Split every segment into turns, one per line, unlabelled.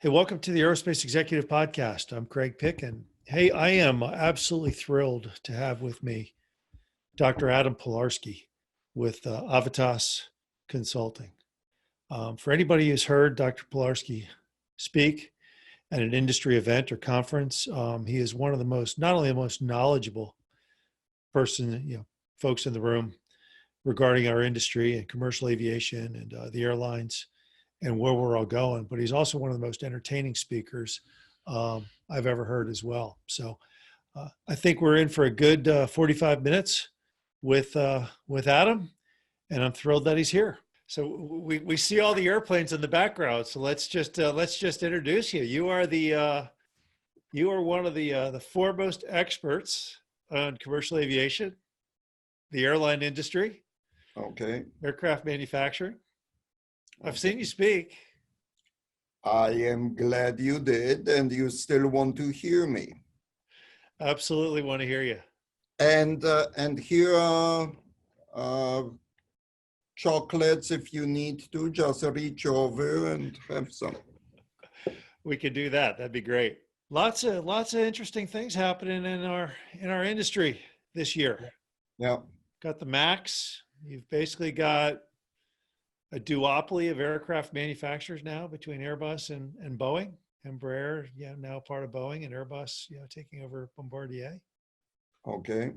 Hey, welcome to the Aerospace Executive Podcast. I'm Craig Pick, and hey, I am absolutely thrilled to have with me Dr. Adam Pilarski with AVITAS Consulting. For anybody who's heard Dr. Pilarski speak at an industry event or conference, he is one of the most, not only the most knowledgeable folks in the room regarding our industry and commercial aviation and the airlines and where we're all going, but he's also one of the most entertaining speakers I've ever heard as well. So I think we're in for a good 45 minutes with Adam, and I'm thrilled that he's here. So we see all the airplanes in the background. So let's just introduce you. You are one of the foremost experts on commercial aviation, the airline industry,
okay,
aircraft manufacturing. I've seen you speak.
I am glad you did, and you still want to hear me.
Absolutely want to hear you.
And here are chocolates if you need to. Just reach over and have some.
We could do that. That'd be great. Lots of interesting things happening in our industry this year.
Yeah.
Got the MAX. You've basically got a duopoly of aircraft manufacturers now between Airbus and Boeing. Embraer, now part of Boeing, and Airbus, taking over Bombardier.
Okay.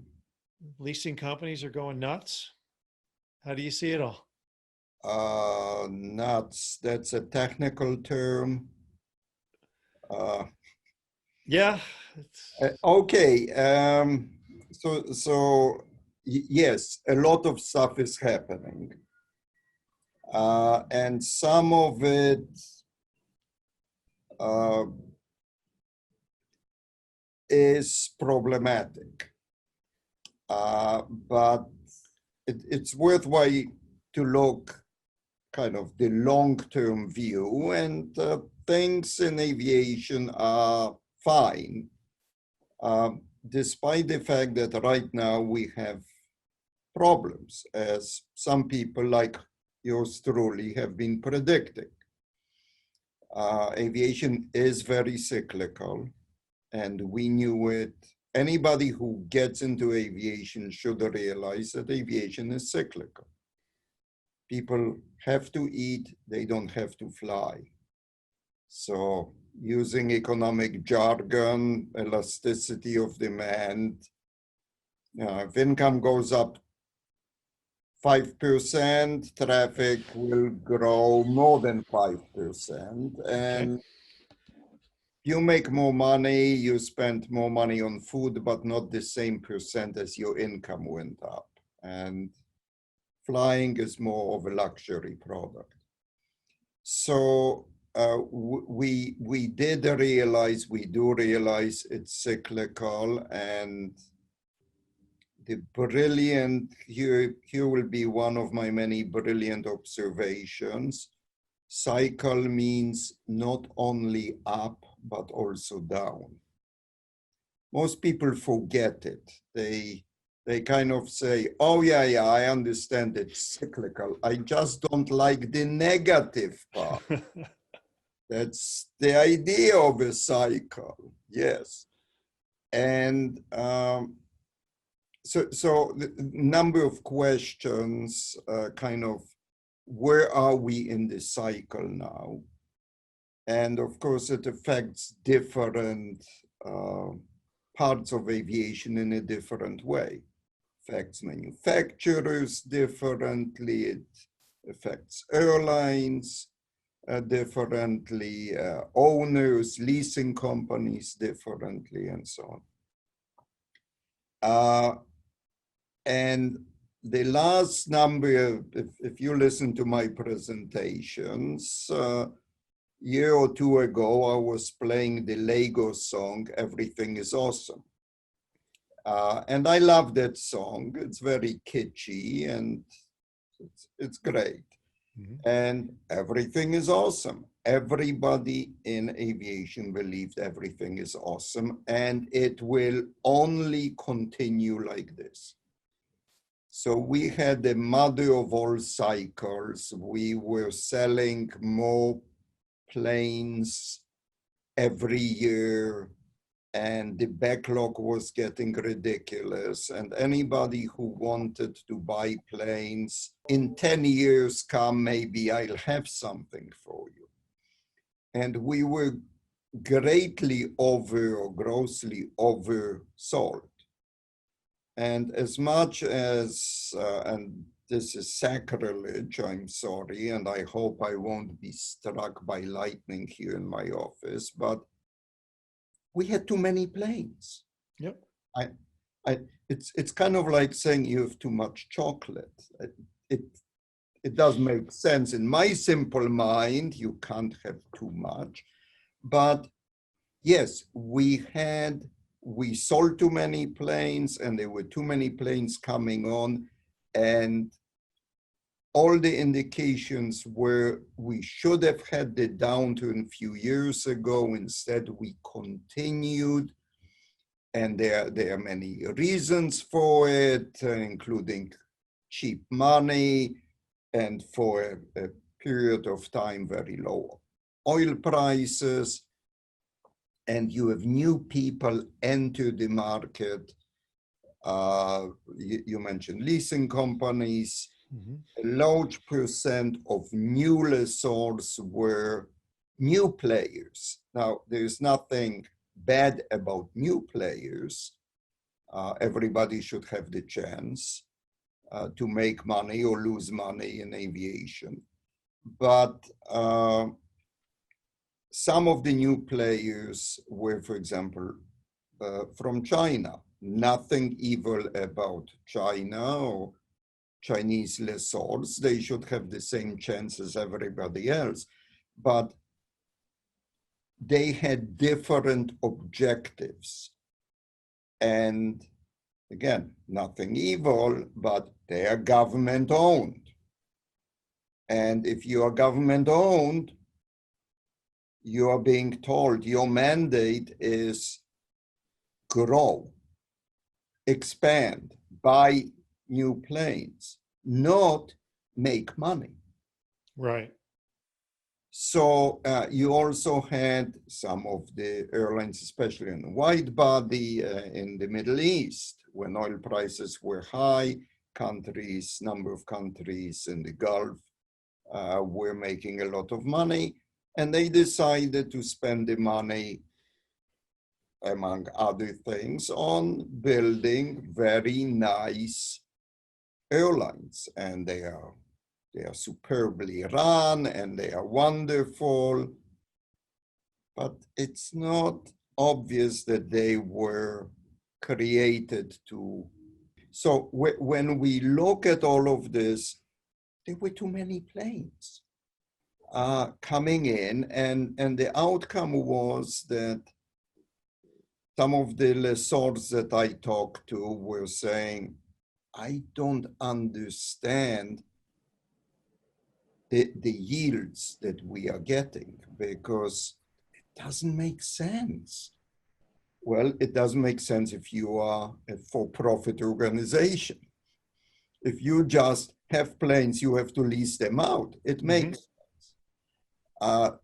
Leasing companies are going nuts. How do you see it all?
Nuts. That's a technical term.
Yeah.
Okay. So yes, a lot of stuff is happening. And some of it is problematic, but it's worthwhile to look kind of the long-term view, and things in aviation are fine, despite the fact that right now we have problems, as some people like yours truly have been predicting. Aviation is very cyclical, and we knew it. Anybody who gets into aviation should realize that aviation is cyclical. People have to eat, they don't have to fly. So using economic jargon, elasticity of demand, if income goes up 5%, traffic will grow more than 5%. And you make more money, you spend more money on food, but not the same percent as your income went up. And flying is more of a luxury product. So we do realize it's cyclical, and the brilliant, here will be one of my many brilliant observations. Cycle means not only up, but also down. Most people forget it. They kind of say, oh yeah, I understand it's cyclical. I just don't like the negative part. That's the idea of a cycle, yes. And so the number of questions, kind of, where are we in the cycle now? And of course, it affects different parts of aviation in a different way. Affects manufacturers differently, it affects airlines differently, owners, leasing companies differently, and so on. And the last number, if you listen to my presentations, year or two ago, I was playing the Lego song, Everything is Awesome. And I love that song. It's very kitschy and it's great. Mm-hmm. And everything is awesome. Everybody in aviation believed everything is awesome, and it will only continue like this. So we had the mother of all cycles. We were selling more planes every year, and the backlog was getting ridiculous. And anybody who wanted to buy planes, in 10 years come, maybe I'll have something for you. And we were greatly or grossly oversold. And as much as, and this is sacrilege, I'm sorry, and I hope I won't be struck by lightning here in my office, but we had too many planes.
Yep.
It's kind of like saying you have too much chocolate. It does make sense. In my simple mind, you can't have too much. But yes, we sold too many planes, and there were too many planes coming on, and all the indications were we should have had the downturn a few years ago. Instead, we continued, and there are many reasons for it, including cheap money, and for a period of time, very low oil prices, and you have new people enter the market. You mentioned leasing companies. A large percent of new lessors were new players. Now, there's nothing bad about new players. Everybody should have the chance to make money or lose money in aviation. But some of the new players were, for example, from China. Nothing evil about China or Chinese lessors. They should have the same chance as everybody else. But they had different objectives. And again, nothing evil, but they are government owned. And if you are government owned, you are being told your mandate is grow, expand, buy new planes, not make money.
Right.
So you also had some of the airlines, especially in the wide body in the Middle East, when oil prices were high, number of countries in the Gulf were making a lot of money, and they decided to spend the money, among other things, on building very nice airlines, and they are superbly run and they are wonderful, but it's not obvious that they were created to. So when we look at all of this, there were too many planes coming in, and the outcome was that some of the lessors that I talked to were saying, I don't understand the yields that we are getting, because it doesn't make sense. Well, it doesn't make sense if you are a for-profit organization. If you just have planes, you have to lease them out. It makes sense.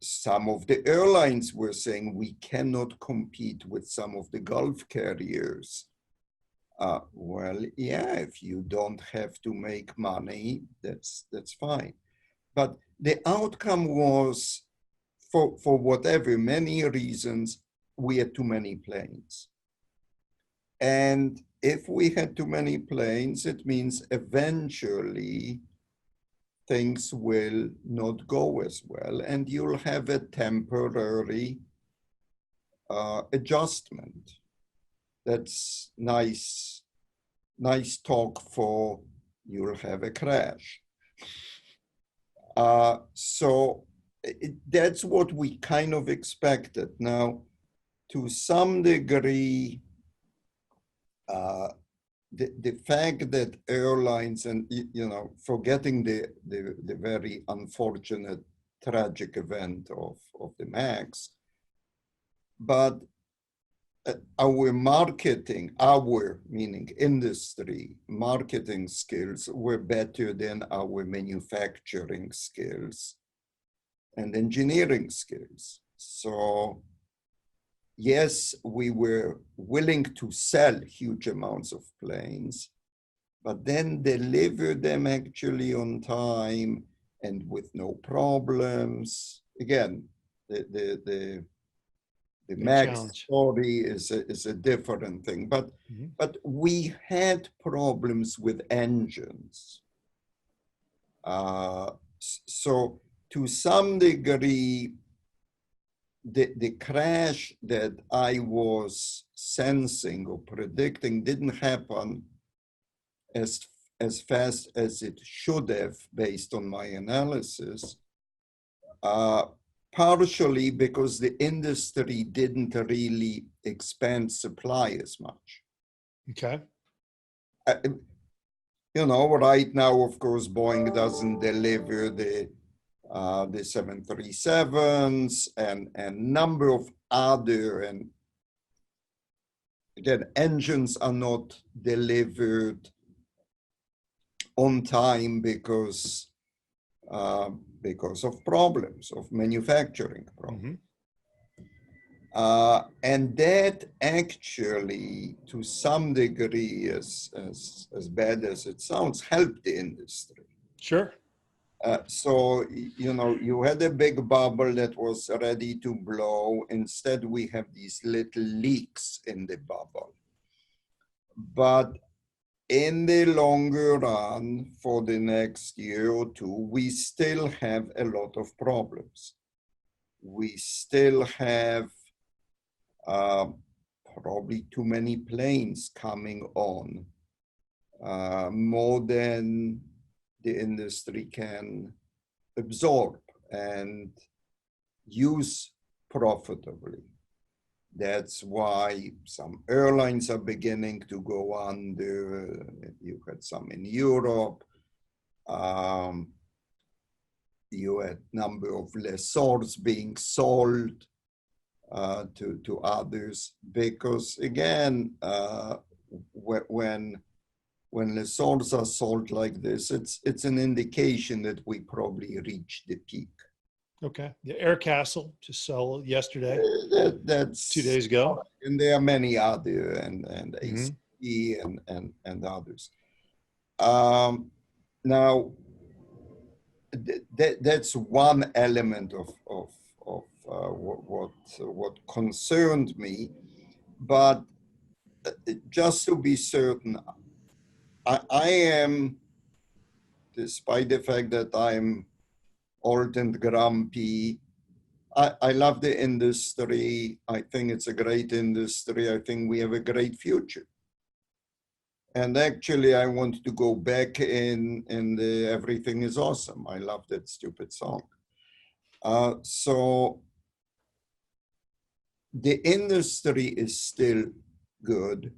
Some of the airlines were saying we cannot compete with some of the Gulf carriers. Well, yeah, if you don't have to make money, that's fine. But the outcome was, for whatever, many reasons, we had too many planes. And if we had too many planes, it means eventually things will not go as well, and you'll have a temporary adjustment. That's nice talk for you'll have a crash. So that's what we kind of expected. Now, to some degree, the fact that airlines, and forgetting the very unfortunate tragic event of the MAX, but our marketing, meaning industry, marketing skills were better than our manufacturing skills and engineering skills. So yes, we were willing to sell huge amounts of planes, but then deliver them actually on time and with no problems. Again, the
Big
Max
challenge.
story is a different thing,
Mhm.
but we had problems with engines. So to some degree, the crash that I was sensing or predicting didn't happen as as fast as it should have based on my analysis, uh, partially because the industry didn't really expand supply as much.
Okay.
Uh, you know, right now, of course, Boeing doesn't deliver the 737s and number of other, and again, engines are not delivered on time because of problems, of manufacturing problems.
Mhm.
And that actually, to some degree, as bad as it sounds, helped the industry.
Sure.
So, you know, you had a big bubble that was ready to blow. Instead, we have these little leaks in the bubble. But in the longer run, for the next year or two, we still have a lot of problems. We still have probably too many planes coming on, more than the industry can absorb and use profitably. That's why some airlines are beginning to go under. You had some in Europe. You had number of lessors being sold to others because, again, when lessors are sold like this, it's an indication that we probably reached the peak.
Okay. The Air Castle just sold yesterday,
That's
2 days ago.
and there are many other and
Mhm.
ACE and others. Now that's one element of what concerned me, but just to be certain, I am, despite the fact that I'm old and grumpy, I love the industry. I think it's a great industry. I think we have a great future. And actually, I want to go back in the Everything is Awesome. I love that stupid song. So the industry is still good,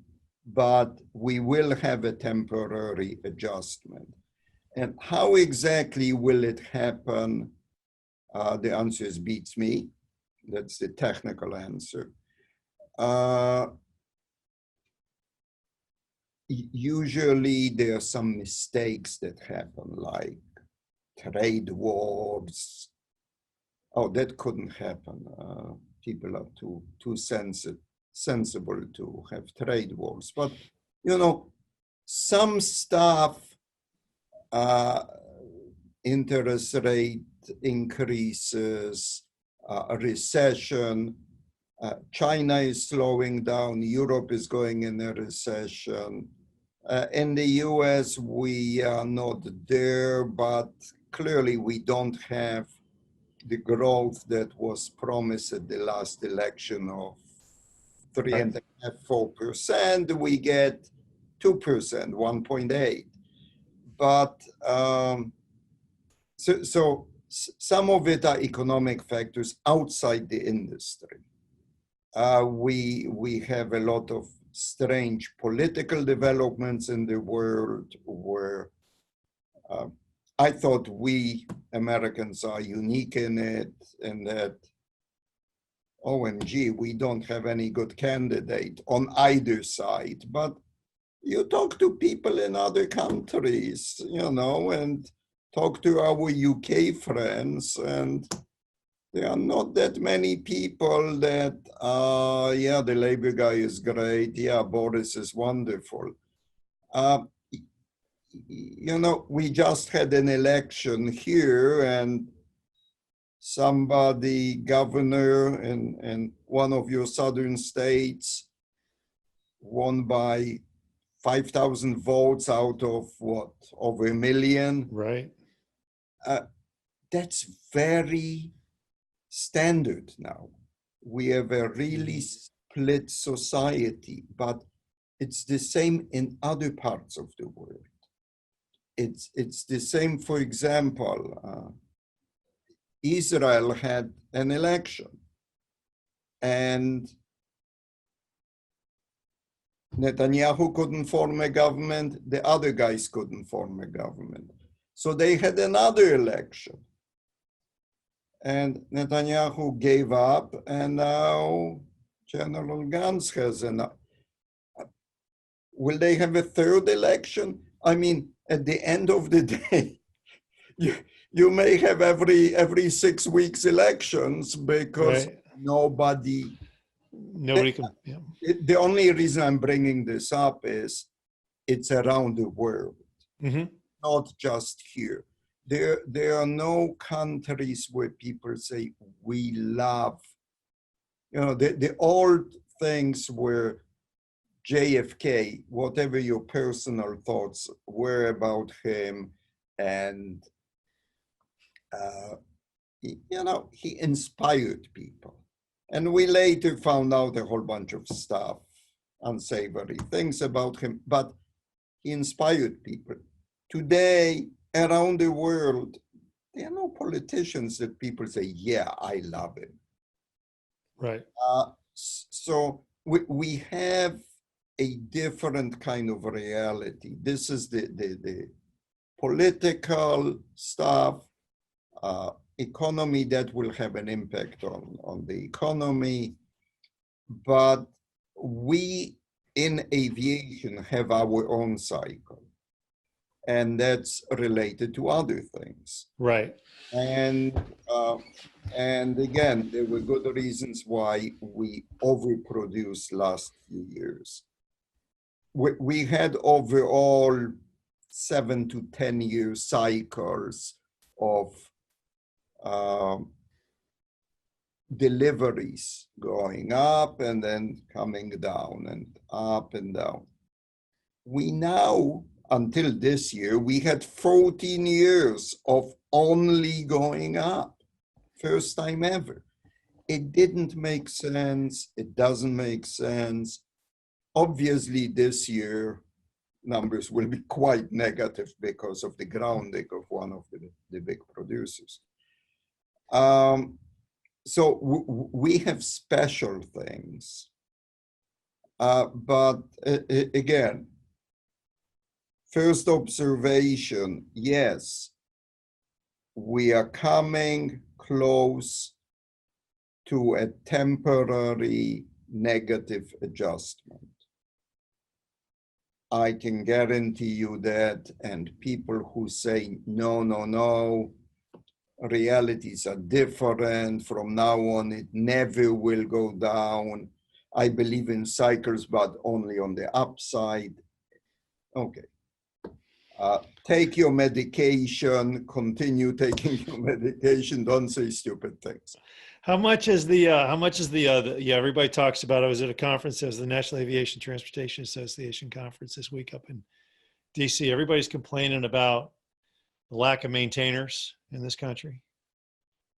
but we will have a temporary adjustment. And how exactly will it happen? The answer is beats me. That's the technical answer. Usually there are some mistakes that happen, like trade wars. Oh, that couldn't happen. People are too sensible to have trade wars. But, you know, some stuff, interest rate increases, a recession, China is slowing down, Europe is going in a recession. In the US, we are not there, but clearly we don't have the growth that was promised at the last election of 3.5–4%. We get 2%, 1.8. But so some of it are economic factors outside the industry. We have a lot of strange political developments in the world where I thought we Americans are unique in it, and that, OMG, we don't have any good candidate on either side. But you talk to people in other countries, you know, and talk to our UK friends, and there are not that many people that, yeah, the Labor guy is great. Yeah, Boris is wonderful. Uh, you know, we just had an election here, and somebody, governor in one of your southern states, won by 5,000 votes out of what, over 1 million?
Right.
That's very standard now. We have a really split society, but it's the same in other parts of the world. It's the same, for example, Israel had an election and Netanyahu couldn't form a government, the other guys couldn't form a government. So they had another election. And Netanyahu gave up, and now General Gantz has an. Will they have a third election? I mean, at the end of the day, you may have every 6 weeks elections because
Right.
nobody
can. Yeah.
The only reason I'm bringing this up is it's around the world, not just here. There are no countries where people say, we love, you know, the old things were JFK, whatever your personal thoughts were about him, and, you know, he inspired people. And we later found out a whole bunch of stuff, unsavory things about him, but he inspired people. Today, around the world, there are no politicians that people say, yeah, I love him.
Right.
So we have a different kind of reality. This is the political stuff, economy that will have an impact on the economy. But we in aviation have our own cycle, and that's related to other things.
Right.
And again, there were good reasons why we overproduced last few years. We had overall 7 to 10 year cycles of deliveries going up and then coming down and up and down. We now, until this year, we had 14 years of only going up. First time ever. It didn't make sense. It doesn't make sense. Obviously, this year, numbers will be quite negative because of the grounding of one of the big producers. So we have special things. But again, first observation, yes, we are coming close to a temporary negative adjustment. I can guarantee you that, and people who say, no, no, no, realities are different, from now on it never will go down. I believe in cycles, but only on the upside. Okay. Take your medication, continue taking your medication, don't say stupid things.
How much is yeah, everybody talks about, I was at a conference, it was the National Aviation Transportation Association conference this week up in DC. Everybody's complaining about the lack of maintainers in this country.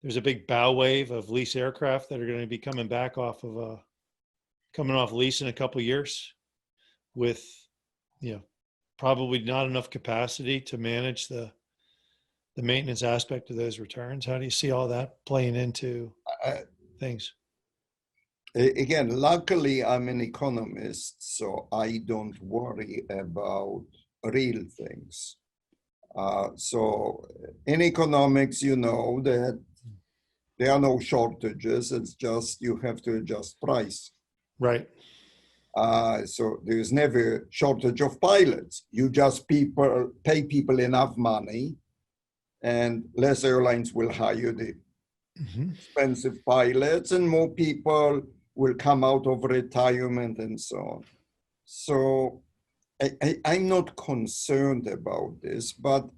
There's a big bow wave of lease aircraft that are going to be coming back off lease in a couple of years with, you know, probably not enough capacity to manage the maintenance aspect of those returns. How do you see all that playing into things?
Again, luckily I'm an economist, so I don't worry about real things. So in economics, you know that there are no shortages. It's just you have to adjust price.
Right.
So there's never shortage of pilots. You just pay people enough money, and less airlines will hire the
Mhm.
expensive pilots, and more people will come out of retirement and so on. So I'm not concerned about this, but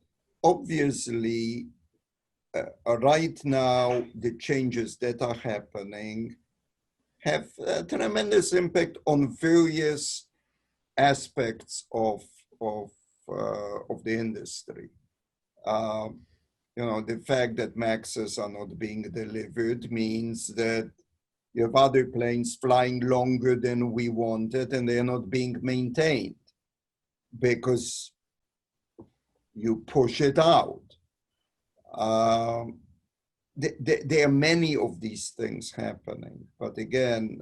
obviously, right now, the changes that are happening have a tremendous impact on various aspects of the industry. Um, the fact that Maxes are not being delivered means that you have other planes flying longer than we wanted, and they're not being maintained because you push it out. There are many of these things happening, but again,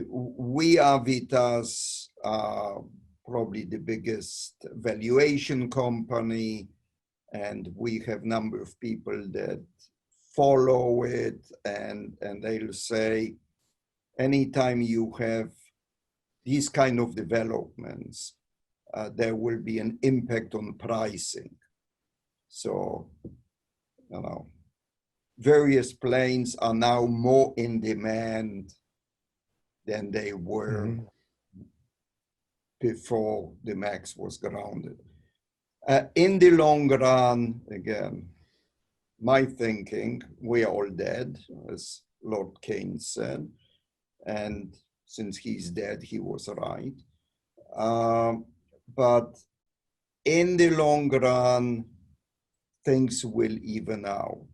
we AVITAS are probably the biggest valuation company, and we have a number of people that follow it, and they'll say, anytime you have these kind of developments, there will be an impact on pricing. So, various planes are now more in demand than they were before the MAX was grounded. In the long run, again, my thinking, we are all dead, as Lord Keynes said, and since he's dead, he was right. But in the long run, things will even out.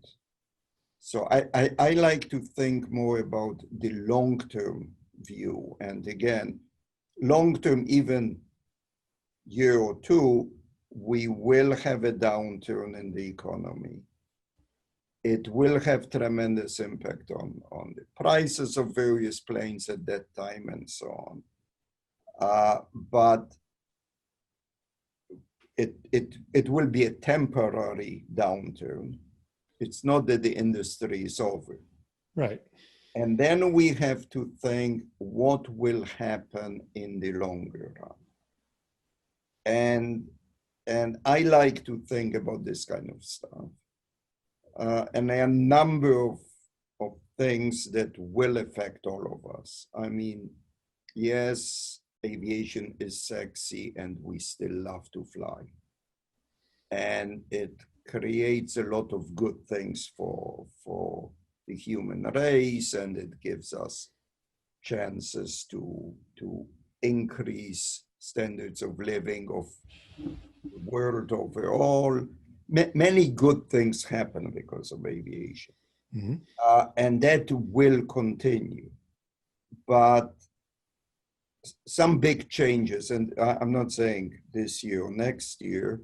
So I like to think more about the long-term view. And again, long-term, even year or two, we will have a downturn in the economy. It will have tremendous impact on the prices of various planes at that time and so on. But it will be a temporary downturn. It's not that the industry is over.
Right.
And then we have to think what will happen in the longer run. And I like to think about this kind of stuff. And there are a number of things that will affect all of us. I mean, yes, aviation is sexy and we still love to fly. And it creates a lot of good things for the human race, and it gives us chances to increase standards of living of the world overall. Many good things happen because of aviation.
Mm-hmm.
And that will continue. But some big changes, and I'm not saying this year or next year,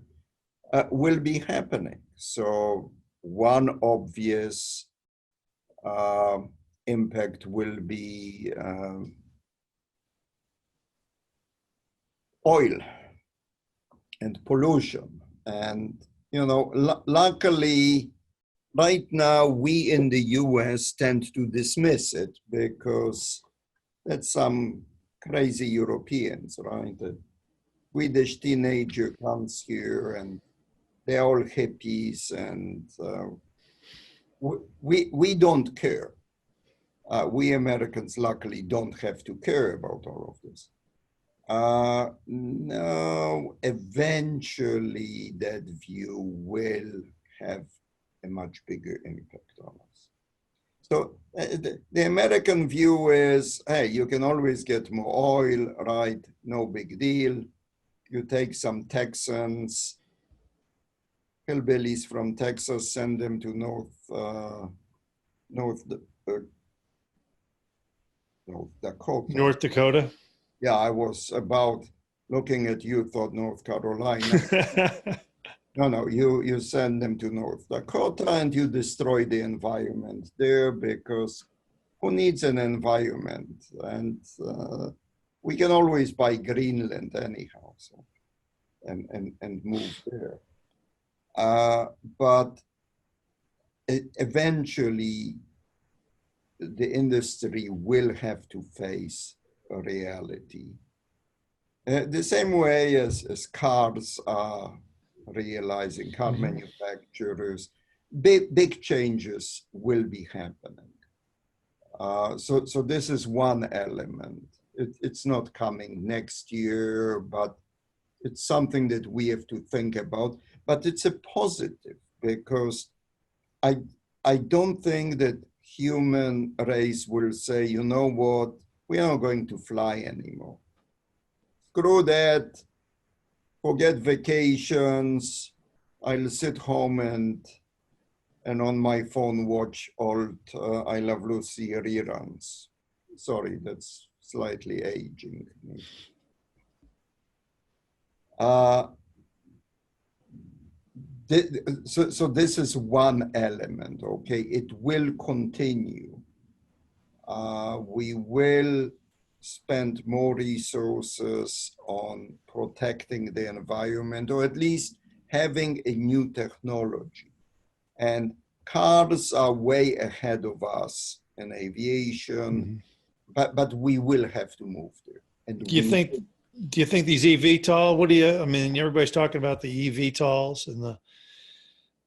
will be happening. So one obvious impact will be oil and pollution. And, luckily, right now, we in the US tend to dismiss it because that's some crazy Europeans, right? A Swedish teenager comes here and they're all hippies, and we don't care. We Americans, luckily, don't have to care about all of this. No, eventually that view will have a much bigger impact on us. So the American view is, hey, you can always get more oil, right? No big deal. You take some Texans, hillbillies from Texas, send them to North Dakota.
North Dakota.
Yeah, I was about looking at you, thought North Carolina. No, you send them to North Dakota and you destroy the environment there, because who needs an environment? And we can always buy Greenland anyhow, so, and move there. But eventually, the industry will have to face a reality. The same way as cars are realizing, car manufacturers big changes will be happening. So this is one element. It's not coming next year, but it's something that we have to think about. But it's a positive, because I don't think that human race will say, you know what, we are not going to fly anymore. Screw that, forget vacations. I'll sit home and on my phone watch old I Love Lucy reruns. Sorry, that's slightly aging me. So this is one element, okay? It will continue. We will spend more resources on protecting the environment, or at least having a new technology. And cars are way ahead of us in aviation, but we will have to move there. And
Do you think these eVTOL, I mean, everybody's talking about the eVTOLs and the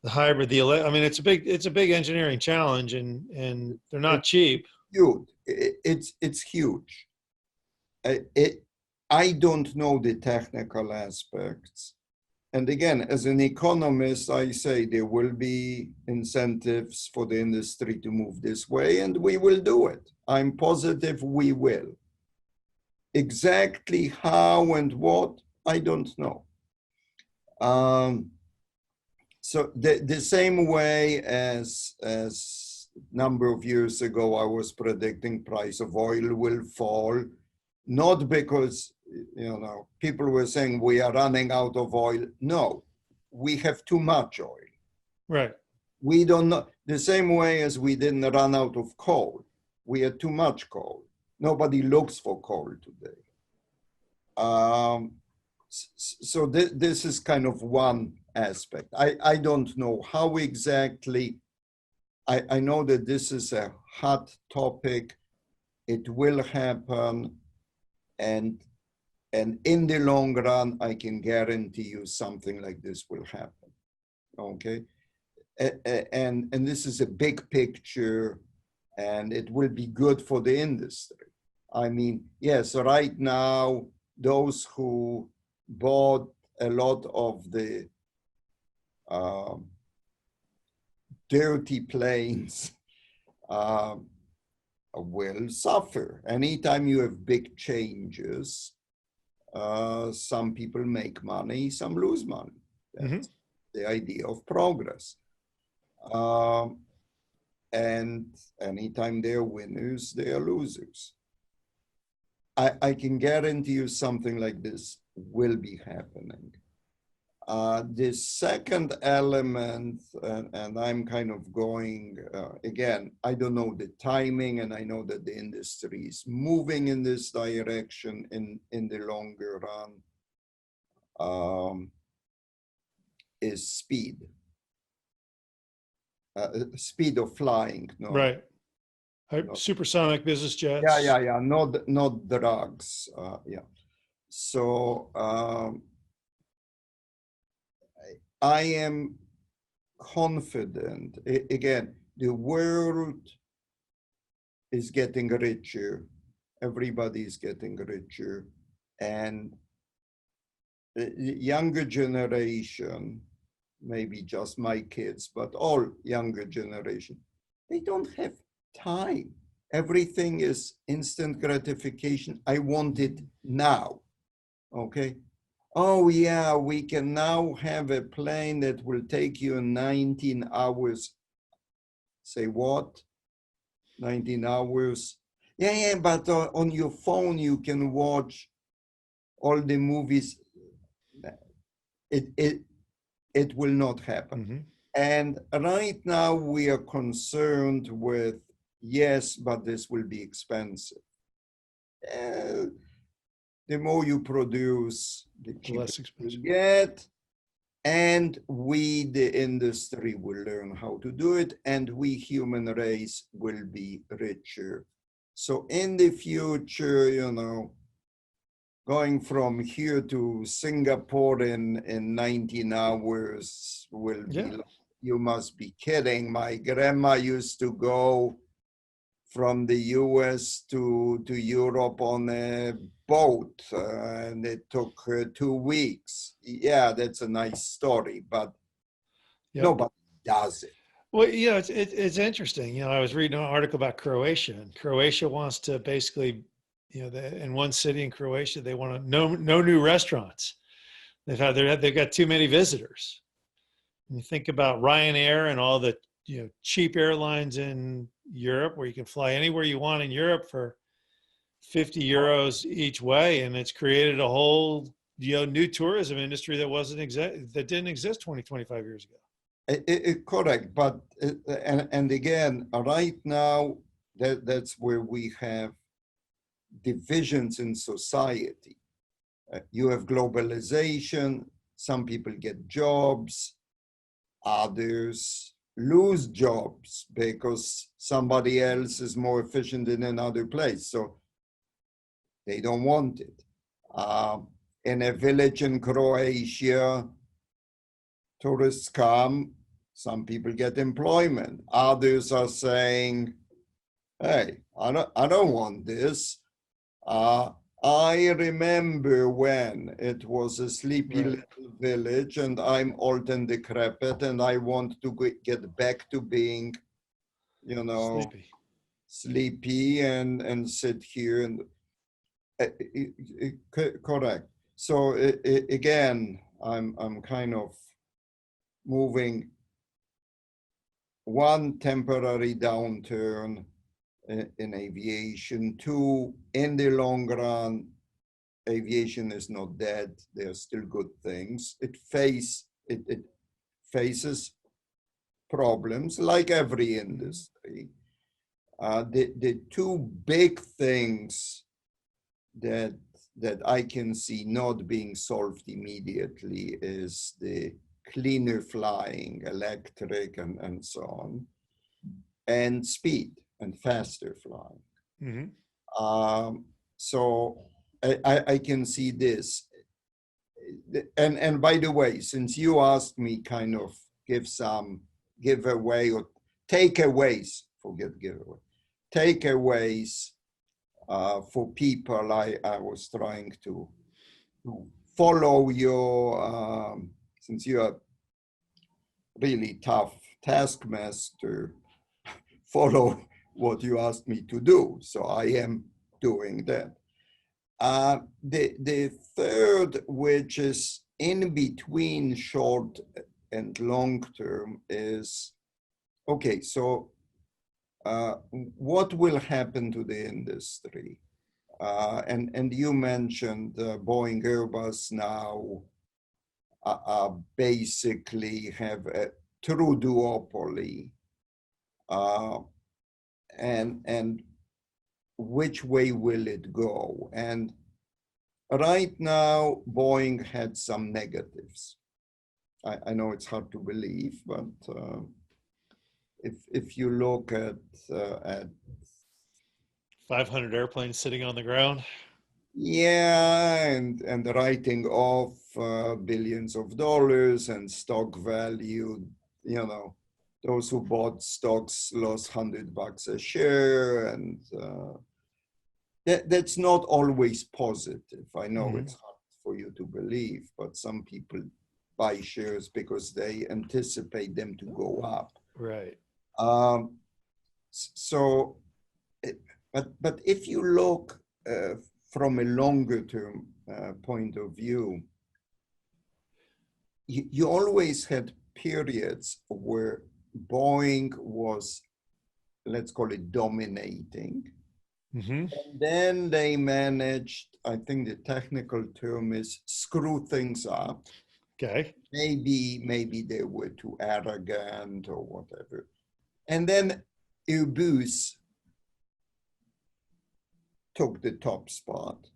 hybrid, it's a big engineering challenge, and they're not cheap.
Huge. It's huge. I don't know the technical aspects. And again, as an economist, I say there will be incentives for the industry to move this way, and we will do it. I'm positive we will. Exactly how and what, I don't know. So the same way as a number of years ago, I was predicting price of oil will fall, not because people were saying we are running out of oil. No, we have too much oil.
Right.
We don't know. The same way as we didn't run out of coal, we had too much coal. Nobody looks for coal today. So this is kind of one aspect. I don't know how exactly. I know that this is a hot topic. It will happen. And in the long run, I can guarantee you something like this will happen. Okay. And this is a big picture, and it will be good for the industry. I mean, yes, right now, those who bought a lot of the dirty planes will suffer. Anytime you have big changes, some people make money, some lose money. That's the idea of progress. And anytime they're winners, they are losers. I can guarantee you something like this will be happening. The second element, and I'm kind of going, again, I don't know the timing, and I know that the industry is moving in this direction in the longer run, is speed. Speed of flying. No?
Right. Supersonic business jets.
Yeah. Not drugs. Yeah. So I am confident. Again, the world is getting richer. Everybody is getting richer, and the younger generation, maybe just my kids, but all younger generation, they don't have time. Everything is instant gratification. I want it now. Okay. Oh yeah, we can now have a plane that will take you in 19 hours. Say what? 19 hours? Yeah, but on your phone you can watch all the movies. It will not happen. And right now we are concerned with, yes, but this will be expensive. The more you produce, the cheaper you get. And we, the industry, will learn how to do it, and we, human race, will be richer. So in the future, going from here to Singapore in 19 hours will be You must be kidding. My grandma used to go from the US to Europe on a boat, and it took her 2 weeks. Yeah, that's a nice story, but
Yep.
nobody does it.
Well, it's interesting. I was reading an article about Croatia, and Croatia wants to basically, in one city in Croatia, they want to no new restaurants. They've got too many visitors. And you think about Ryanair and all the cheap airlines in Europe, where you can fly anywhere you want in Europe for 50 euros each way, and it's created a whole new tourism industry that didn't exist 20, 25 years ago.
Correct, but and again, right now that's where we have divisions in society. You have globalization. Some people get jobs, others lose jobs because somebody else is more efficient in another place, so they don't want it. In a village in Croatia, tourists come, some people get employment. Others are saying, hey, I don't want this. I remember when it was a sleepy little village and I'm old and decrepit and I want to get back to being, sleepy and sit here and correct. So again, I'm kind of moving one temporary downturn in aviation. Two, in the long run, aviation is not dead. There are still good things. It faces problems like every industry. The two big things that I can see not being solved immediately is the cleaner flying, electric, and so on, and speed and faster flying. Mm-hmm. So I can see this. And by the way, since you asked me kind of give some giveaway or takeaways, forget giveaway, takeaways for people, I was trying to follow your, since you are really tough taskmaster, follow what you asked me to do. So I am doing that. The third, which is in between short and long term, is, okay, so what will happen to the industry? And you mentioned Boeing, Airbus now basically have a true duopoly. And which way will it go? And right now, Boeing had some negatives. I know it's hard to believe, but if you look at
500 airplanes sitting on the ground.
Yeah, and writing off billions of dollars and stock value, those who bought stocks lost $100 a share, and that's not always positive. I know it's hard for you to believe, but some people buy shares because they anticipate them to go up.
Right.
So, but if you look from a longer term point of view, you always had periods where Boeing was, let's call it, dominating. Mm-hmm. And then they managed, I think the technical term is, screw things up.
Okay.
Maybe they were too arrogant or whatever. And then Airbus took the top spot.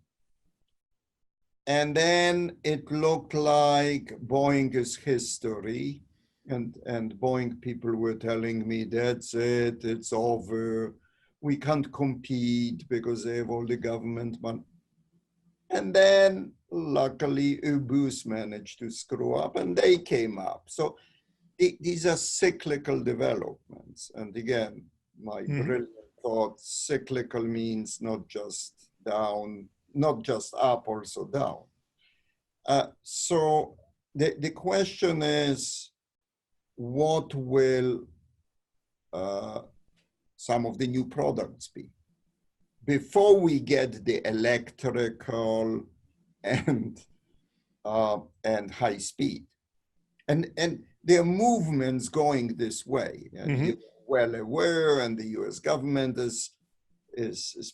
And then it looked like Boeing is history. And Boeing people were telling me, that's it, it's over. We can't compete because they have all the government money. And then luckily Airbus managed to screw up and they came up. So these are cyclical developments. And again, my brilliant thought, cyclical means not just down, not just up, also down. So the question is, what will some of the new products be? Before we get the electrical and high speed. And there are movements going this way. And you're well aware, and the US government is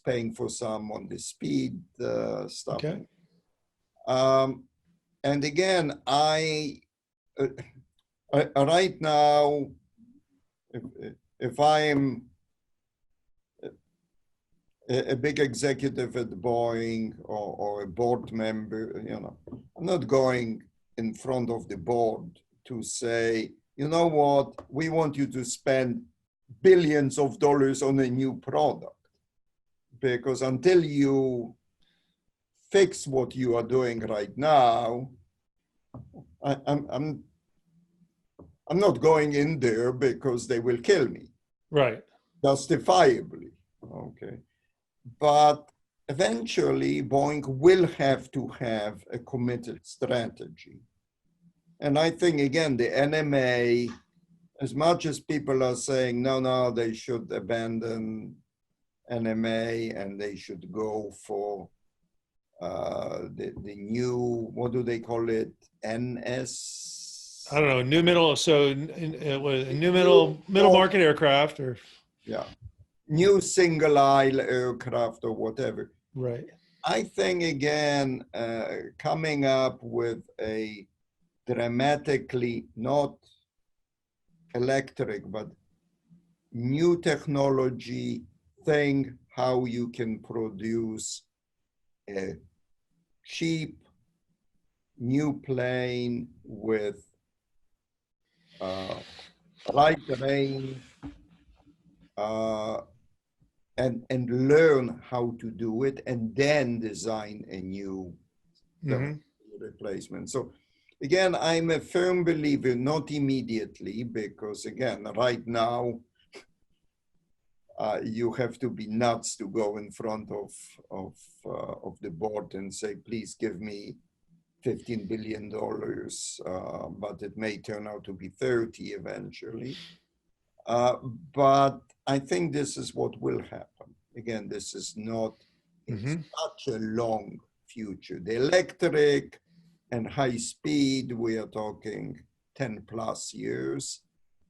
paying for some on the speed stuff.
Okay.
And again, right now, if I'm a big executive at Boeing or a board member, you know, I'm not going in front of the board to say, you know what, we want you to spend billions of dollars on a new product. Because until you fix what you are doing right now, I'm not going in there because they will kill me.
Right.
Justifiably. Okay. But eventually, Boeing will have to have a committed strategy. And I think, again, the NMA, as much as people are saying, no, they should abandon NMA and they should go for the new, what do they call it? NS?
I don't know, new middle, so new middle market aircraft or?
Yeah. New single aisle aircraft or whatever.
Right.
I think, again, coming up with a dramatically, not electric, but new technology thing, how you can produce a cheap new plane with light range, and learn how to do it, and then design a new replacement. So again, I'm a firm believer, not immediately, because again, right now, you have to be nuts to go in front of the board and say, please give me $15 billion, but it may turn out to be 30 eventually. But I think this is what will happen. Again, this is not in such a long future. The electric and high speed, we are talking 10 plus years.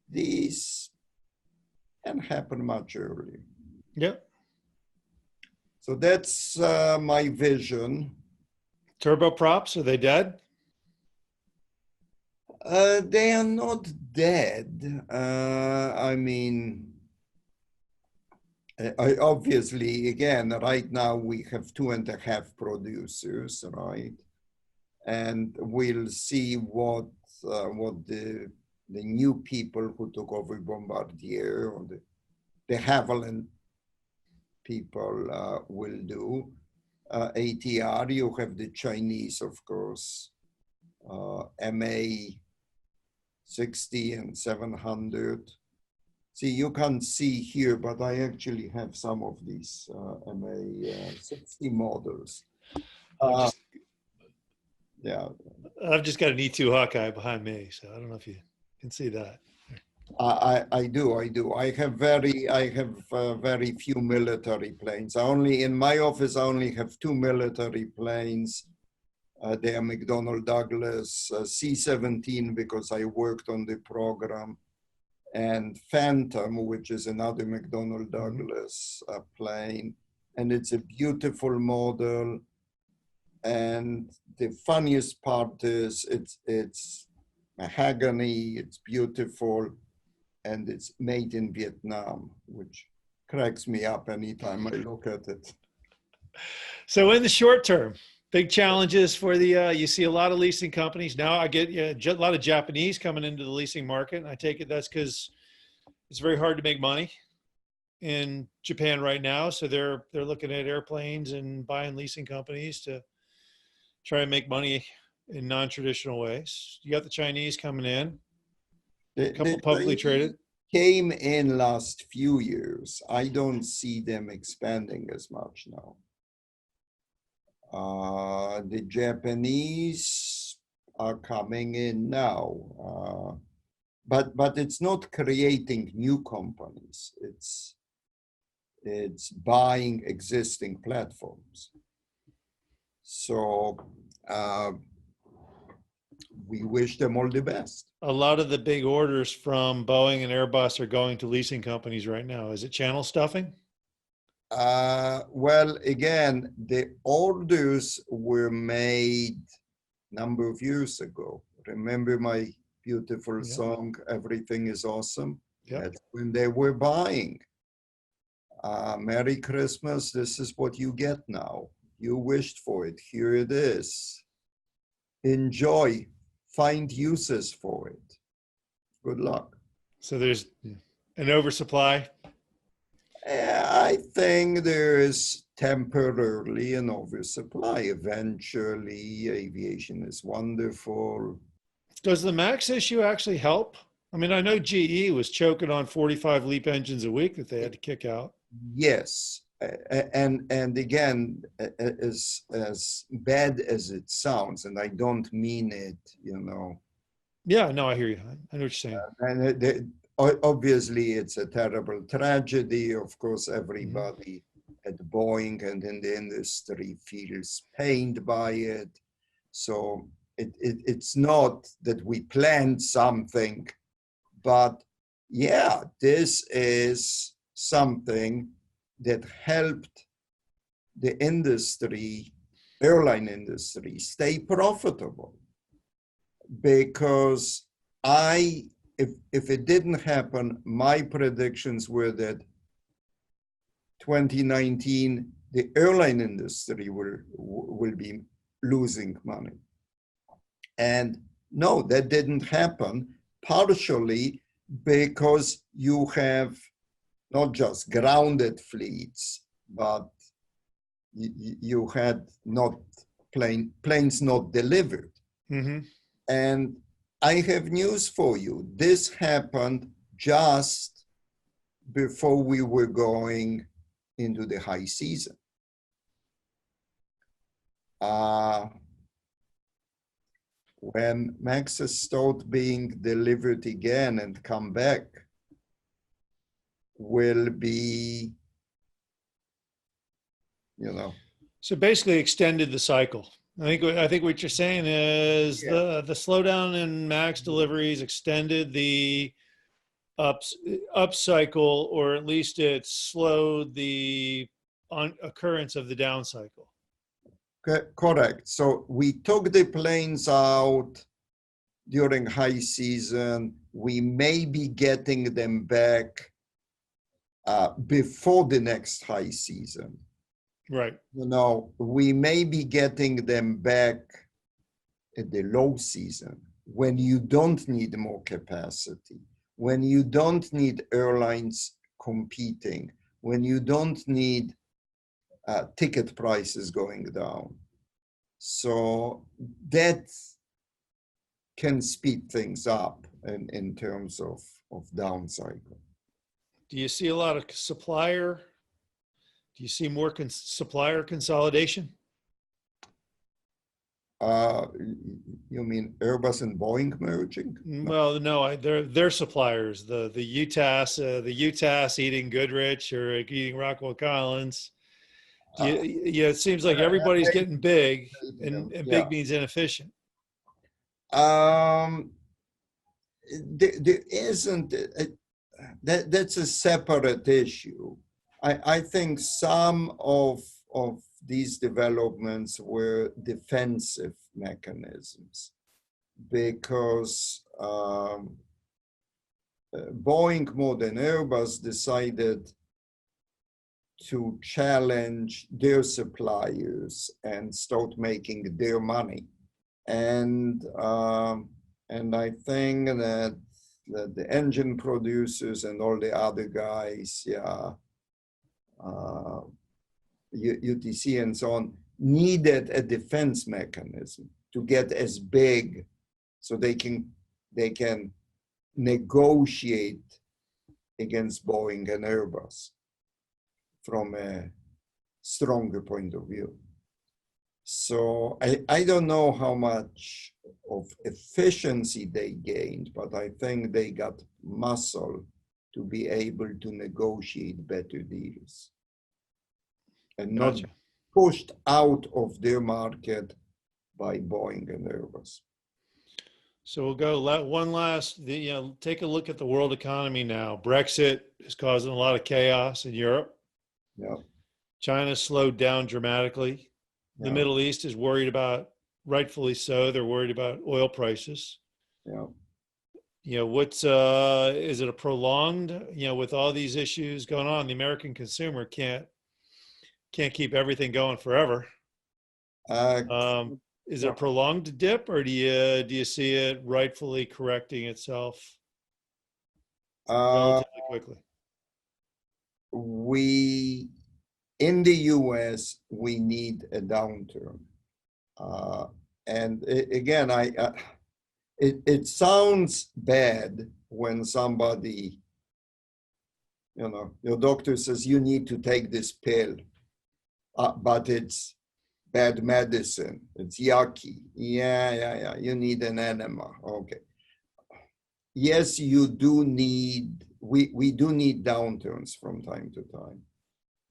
These can happen much earlier.
Yep.
So that's my vision.
Turboprops, are they dead?
They are not dead. I mean, obviously, again, right now we have 2.5 producers, right? And we'll see what the new people who took over Bombardier or the Havilland people will do. ATR, you have the Chinese, of course, MA60 and 700. See, you can't see here, but I actually have some of these MA60 models. Yeah.
I've just got an E2 Hawkeye behind me, so I don't know if you can see that.
I do. I have very few military planes. In my office, I only have 2 military planes. They are McDonnell Douglas C-17 because I worked on the program, and Phantom, which is another McDonnell Douglas plane, and it's a beautiful model. And the funniest part is it's mahogany, it's beautiful, and it's made in Vietnam, which cracks me up anytime I look at it.
So in the short term, big challenges for the, you see a lot of leasing companies. Now I get a lot of Japanese coming into the leasing market. And I take it that's because it's very hard to make money in Japan right now. So they're looking at airplanes and buying leasing companies to try and make money in non-traditional ways. You got the Chinese coming in. couple publicly traded.
Came in last few years. I don't see them expanding as much now. The Japanese are coming in now, but it's not creating new companies. It's buying existing platforms. So we wish them all the best.
A lot of the big orders from Boeing and Airbus are going to leasing companies right now. Is it channel stuffing?
Well, again, the orders were made a number of years ago. Remember my beautiful song, Everything is Awesome?
Yep.
That's when they were buying. Merry Christmas, this is what you get now. You wished for it, here it is. Enjoy, find uses for it. Good luck.
So there's an oversupply?
I think there's temporarily an oversupply. Eventually, aviation is wonderful.
Does the MAX issue actually help? I mean, I know GE was choking on 45 LEAP engines a week that they had to kick out.
Yes. And again, as bad as it sounds, and I don't mean it, you know.
Yeah, no, I hear you. I know what you're saying.
And obviously, it's a terrible tragedy. Of course, everybody at Boeing and in the industry feels pained by it. So it's not that we planned something, but yeah, this is something that helped the industry, airline industry, stay profitable. Because if it didn't happen, my predictions were that 2019, the airline industry will be losing money. And no, that didn't happen, partially because you have not just grounded fleets, but you had not planes not delivered.
Mm-hmm.
And I have news for you. This happened just before we were going into the high season. When MAXes start being delivered again and come back, will be, you know.
So basically extended the cycle. I think what you're saying is the slowdown in MAX deliveries extended the up cycle, or at least it slowed the occurrence of the down cycle.
Correct. So we took the planes out during high season. We may be getting them back before the next high season.
Right.
You know, we may be getting them back at the low season when you don't need more capacity, when you don't need airlines competing, when you don't need ticket prices going down. So that can speed things up in terms of down cycle.
Do you see a lot of supplier? Do you see more supplier consolidation?
You mean Airbus and Boeing merging?
Well, no, they're suppliers. The UTAS eating Goodrich or eating Rockwell Collins. Yeah, it seems like everybody's getting big, and big means inefficient.
There isn't. That's a separate issue. I think some of these developments were defensive mechanisms because Boeing more than Airbus decided to challenge their suppliers and start making their money. And I think that the engine producers and all the other guys, UTC and so on, needed a defense mechanism to get as big so they can negotiate against Boeing and Airbus from a stronger point of view. So I don't know how much of efficiency they gained, but I think they got muscle to be able to negotiate better deals and not
Gotcha.
pushed out of their market by Boeing and Airbus.
So we'll go one last, take a look at the world economy now. Brexit is causing a lot of chaos in Europe.
Yeah.
China slowed down dramatically. The
Yeah.
Middle East is worried about, rightfully so, they're worried about oil prices.
Yeah.
Is it a prolonged, with all these issues going on, the American consumer can't keep everything going forever. Is it a prolonged dip, or do you see it rightfully correcting itself relatively quickly?
In the US, we need a downturn. Again, it sounds bad when somebody, your doctor says you need to take this pill, but it's bad medicine. It's yucky. Yeah. You need an enema. Okay. Yes, you do need, we do need downturns from time to time.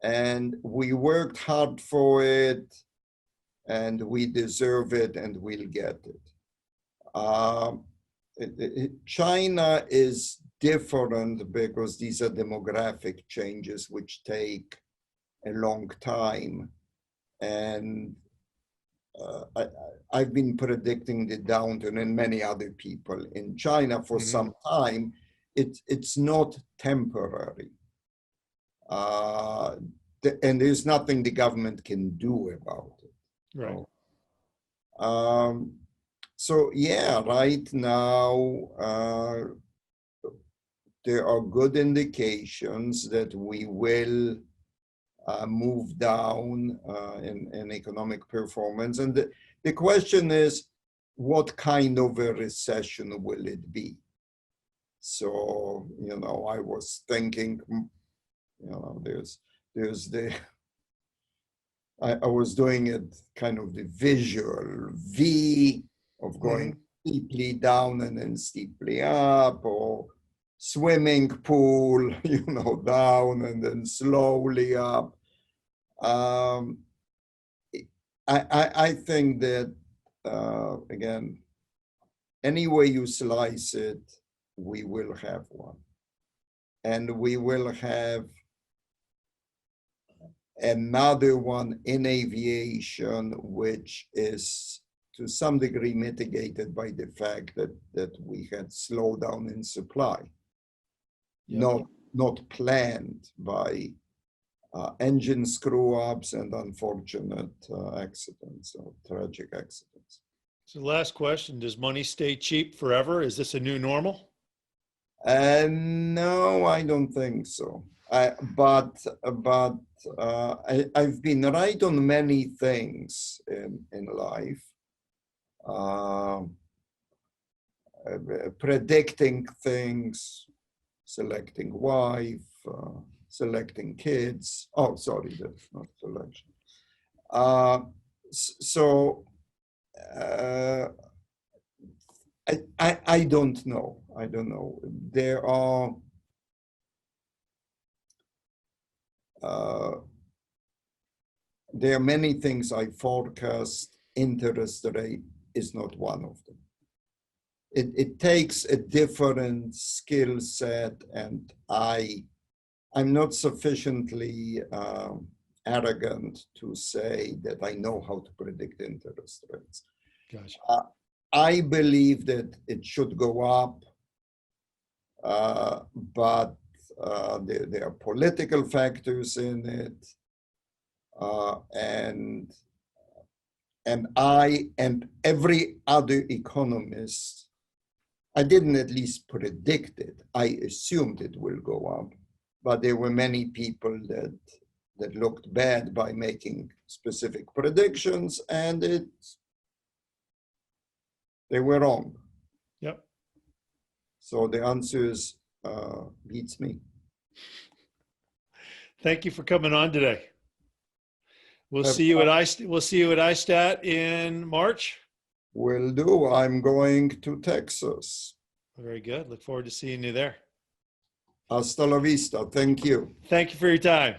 And we worked hard for it, and we deserve it, and we'll get it. China is different because these are demographic changes which take a long time. And I've been predicting the downturn, and many other people in China for some time. It's not temporary. And there's nothing the government can do about it.
Right.
So yeah, right now, there are good indications that we will move down in economic performance. And the question is, what kind of a recession will it be? So, I was thinking, there's the, I was doing it kind of the visual V of going steeply down and then steeply up, or swimming pool, down and then slowly up. I think that, again, any way you slice it, we will have one. And we will have another one in aviation, which is to some degree mitigated by the fact that we had slowdown in supply, not planned by engine screw-ups and unfortunate accidents or tragic accidents.
So last question, does money stay cheap forever? Is this a new normal?
No, I don't think so. But I've been right on many things in life. Predicting things, selecting wife, selecting kids. Oh, sorry, that's not selection. I don't know. I don't know. There are many things I forecast. Interest rate is not one of them. It takes a different skill set, and I'm not sufficiently arrogant to say that I know how to predict interest rates.
Gotcha.
I believe that it should go up, but there are political factors in it, and I and every other economist, I didn't at least predict it. I assumed it will go up, but there were many people that looked bad by making specific predictions, and they were wrong.
Yep.
So the answer is beats me.
Thank you for coming on today. We'll see you at ISTAT in March.
Will do. I'm going to Texas.
Very good. Look forward to seeing you there.
Hasta la vista. Thank you.
Thank you for your time.